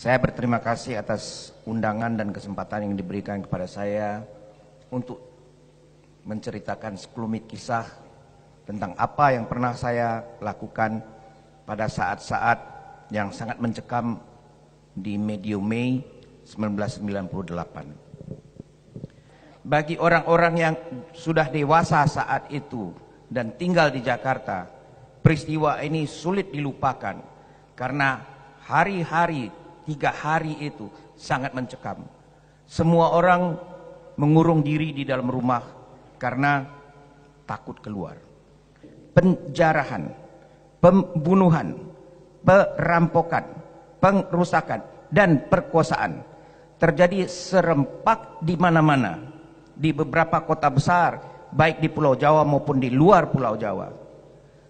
Saya berterima kasih atas undangan dan kesempatan yang diberikan kepada saya untuk menceritakan sekelumit kisah tentang apa yang pernah saya lakukan pada saat-saat yang sangat mencekam di medium Mei 1998. Bagi orang-orang yang sudah dewasa saat itu dan tinggal di Jakarta, peristiwa ini sulit dilupakan karena hari-hari 3 hari itu sangat mencekam. Semua orang mengurung diri di dalam rumah karena takut keluar. Penjarahan, pembunuhan, perampokan, pengrusakan, dan perkosaan terjadi serempak di mana-mana, di beberapa kota besar, baik di Pulau Jawa maupun di luar Pulau Jawa.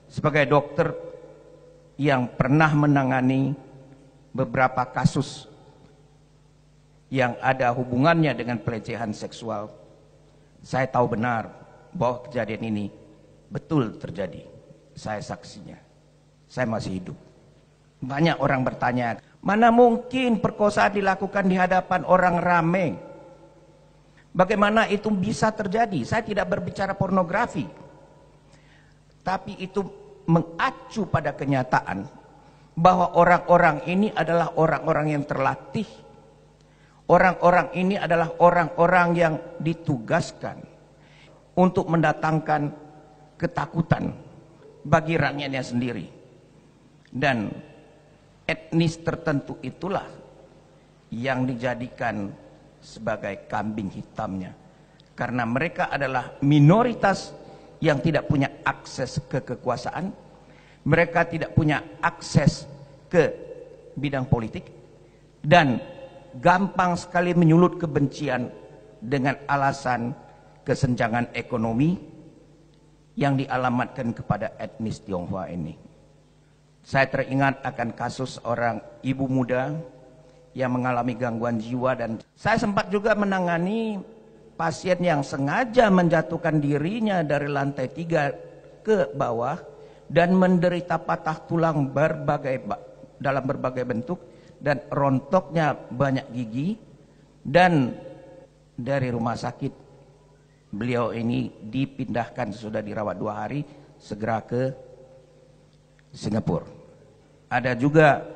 Sebagai dokter yang pernah menangani beberapa kasus yang ada hubungannya dengan pelecehan seksual, saya tahu benar bahwa kejadian ini betul terjadi. Saya saksinya. Saya masih hidup. Banyak orang bertanya, mana mungkin perkosaan dilakukan di hadapan orang ramai? Bagaimana itu bisa terjadi? Saya tidak berbicara pornografi, tapi itu mengacu pada kenyataan bahwa orang-orang ini adalah orang-orang yang terlatih. Orang-orang ini adalah orang-orang yang ditugaskan untuk mendatangkan ketakutan bagi rakyatnya sendiri. Dan etnis tertentu itulah yang dijadikan sebagai kambing hitamnya. Karena mereka adalah minoritas yang tidak punya akses ke kekuasaan. Mereka tidak punya akses ke bidang politik dan gampang sekali menyulut kebencian dengan alasan kesenjangan ekonomi yang dialamatkan kepada etnis Tionghoa ini. Saya teringat akan kasus seorang ibu muda yang mengalami gangguan jiwa, dan saya sempat juga menangani pasien yang sengaja menjatuhkan dirinya dari lantai 3 ke bawah dan menderita patah tulang dalam berbagai bentuk dan rontoknya banyak gigi. Dan dari rumah sakit beliau ini dipindahkan sesudah dirawat 2 hari segera ke Singapura. Ada juga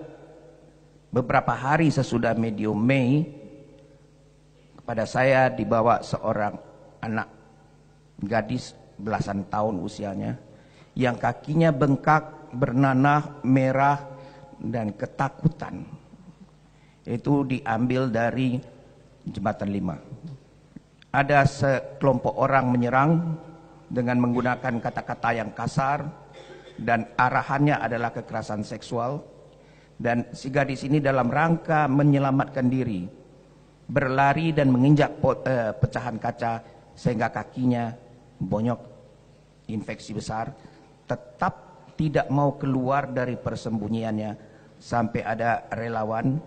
beberapa hari sesudah medium Mei, kepada saya dibawa seorang anak gadis belasan tahun usianya yang kakinya bengkak, bernanah, merah, dan ketakutan. Itu diambil dari Jembatan 5. Ada sekelompok orang menyerang dengan menggunakan kata-kata yang kasar dan arahannya adalah kekerasan seksual. Dan si gadis ini dalam rangka menyelamatkan diri, berlari dan menginjak pecahan kaca sehingga kakinya bonyok, infeksi besar. Tetap tidak mau keluar dari persembunyiannya sampai ada relawan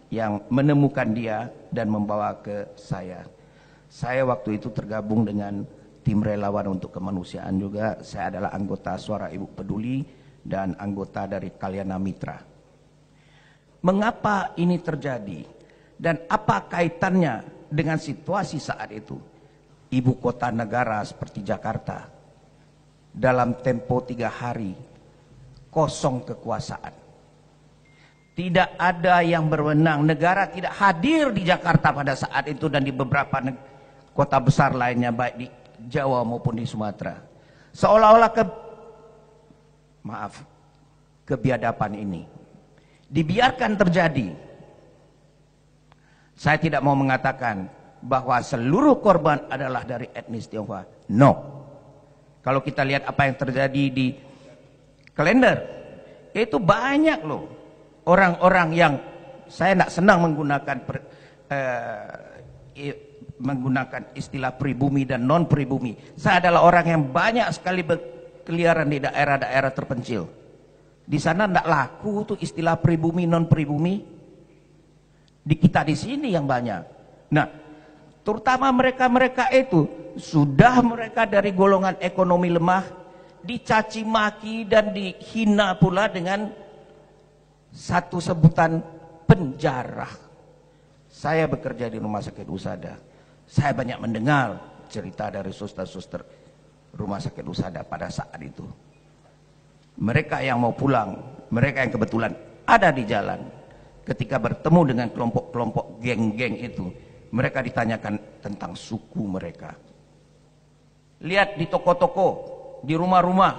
yang menemukan dia dan membawa ke saya. Saya waktu itu tergabung dengan tim relawan untuk kemanusiaan juga. Saya adalah anggota Suara Ibu Peduli dan anggota dari Kalyana Mitra. Mengapa ini terjadi dan apa kaitannya dengan situasi saat itu? Ibu kota negara seperti Jakarta dalam tempo 3 hari kosong kekuasaan. Tidak ada yang berwenang. Negara tidak hadir di Jakarta pada saat itu dan di beberapa kota besar lainnya, baik di Jawa maupun di Sumatera. Seolah-olah kebiadaban ini dibiarkan terjadi. Saya tidak mau mengatakan bahwa seluruh korban adalah dari etnis Tionghoa. No. Kalau kita lihat apa yang terjadi di kalender, itu banyak loh orang-orang yang, saya tidak senang menggunakan istilah pribumi dan non pribumi. Saya adalah orang yang banyak sekali berkeliaran di daerah-daerah terpencil. Di sana tidak laku tuh istilah pribumi non pribumi. Di kita di sini yang banyak. Nah, terutama mereka-mereka itu sudah mereka dari golongan ekonomi lemah, dicaci maki dan dihina pula dengan satu sebutan penjara. Saya bekerja di rumah sakit Husada. Saya banyak mendengar cerita dari suster-suster rumah sakit Husada pada saat itu. Mereka yang mau pulang, mereka yang kebetulan ada di jalan, ketika bertemu dengan kelompok-kelompok geng-geng itu, mereka ditanyakan tentang suku mereka. Lihat di toko-toko, di rumah-rumah,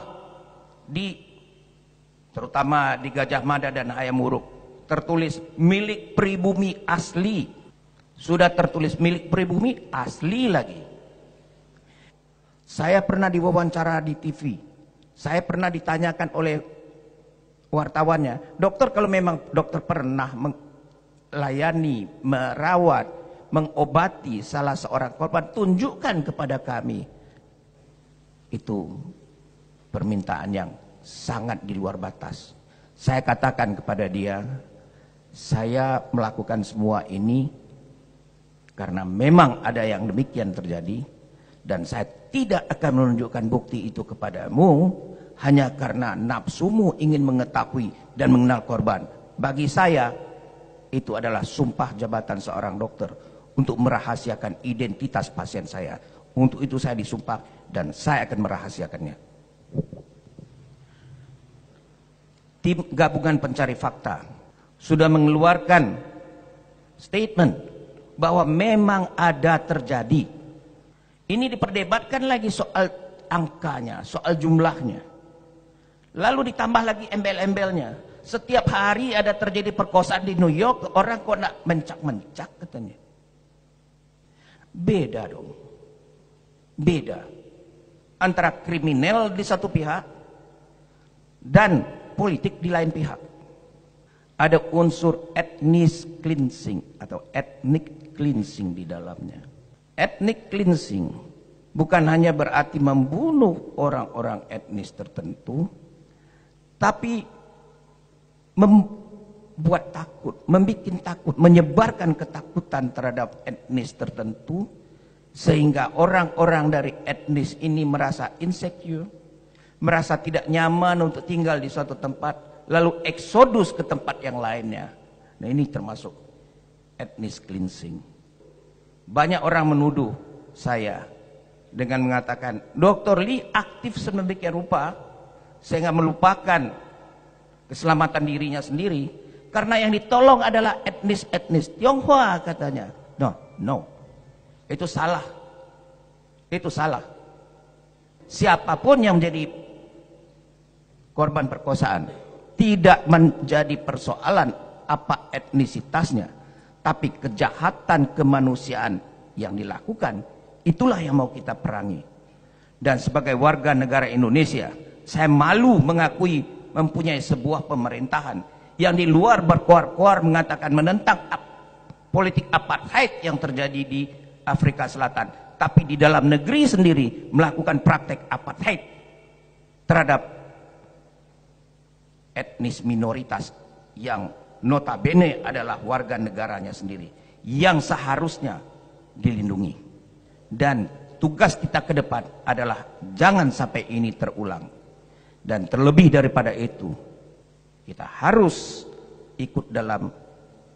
terutama di Gajah Mada dan Hayam Wuruk, tertulis milik pribumi asli. Sudah tertulis milik pribumi asli lagi. Saya pernah diwawancara di TV. Saya pernah ditanyakan oleh wartawannya, dokter, kalau memang dokter pernah melayani, merawat, mengobati salah seorang korban, tunjukkan kepada kami. Itu permintaan yang sangat di luar batas. Saya katakan kepada dia, saya melakukan semua ini karena memang ada yang demikian terjadi, dan saya tidak akan menunjukkan bukti itu kepadamu hanya karena nafsumu ingin mengetahui dan mengenal korban. Bagi saya itu adalah sumpah jabatan seorang dokter untuk merahasiakan identitas pasien saya. Untuk itu saya disumpah dan saya akan merahasiakannya. Tim gabungan pencari fakta sudah mengeluarkan statement bahwa memang ada terjadi. Ini diperdebatkan lagi soal angkanya, soal jumlahnya. Lalu ditambah lagi embel-embelnya. Setiap hari ada terjadi perkosaan di New York, orang kok nak mencak-mencak katanya. Beda dong. Beda. Antara kriminal di satu pihak dan politik di lain pihak. Ada unsur ethnic cleansing atau ethnic cleansing di dalamnya. Ethnic cleansing bukan hanya berarti membunuh orang-orang etnis tertentu, tapi membuat takut, membuat takut, menyebarkan ketakutan terhadap etnis tertentu, sehingga orang-orang dari etnis ini merasa insecure, merasa tidak nyaman untuk tinggal di suatu tempat, lalu eksodus ke tempat yang lainnya. Nah, ini termasuk ethnic cleansing. Banyak orang menuduh saya dengan mengatakan, Dr. Lee aktif sedemikian rupa sehingga melupakan keselamatan dirinya sendiri, karena yang ditolong adalah etnis Tionghoa katanya. No. Itu salah. Itu salah. Siapapun yang menjadi korban perkosaan, tidak menjadi persoalan apa etnisitasnya, tapi kejahatan kemanusiaan yang dilakukan, itulah yang mau kita perangi. Dan sebagai warga negara Indonesia, saya malu mengakui mempunyai sebuah pemerintahan yang di luar berkoar-koar mengatakan menentang politik apartheid yang terjadi di Afrika Selatan, tapi di dalam negeri sendiri melakukan praktek apartheid terhadap etnis minoritas yang notabene adalah warga negaranya sendiri, yang seharusnya dilindungi. Dan tugas kita ke depan adalah jangan sampai ini terulang. Dan terlebih daripada itu, kita harus ikut dalam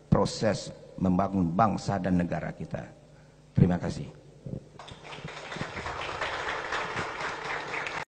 proses membangun bangsa dan negara kita. Terima kasih.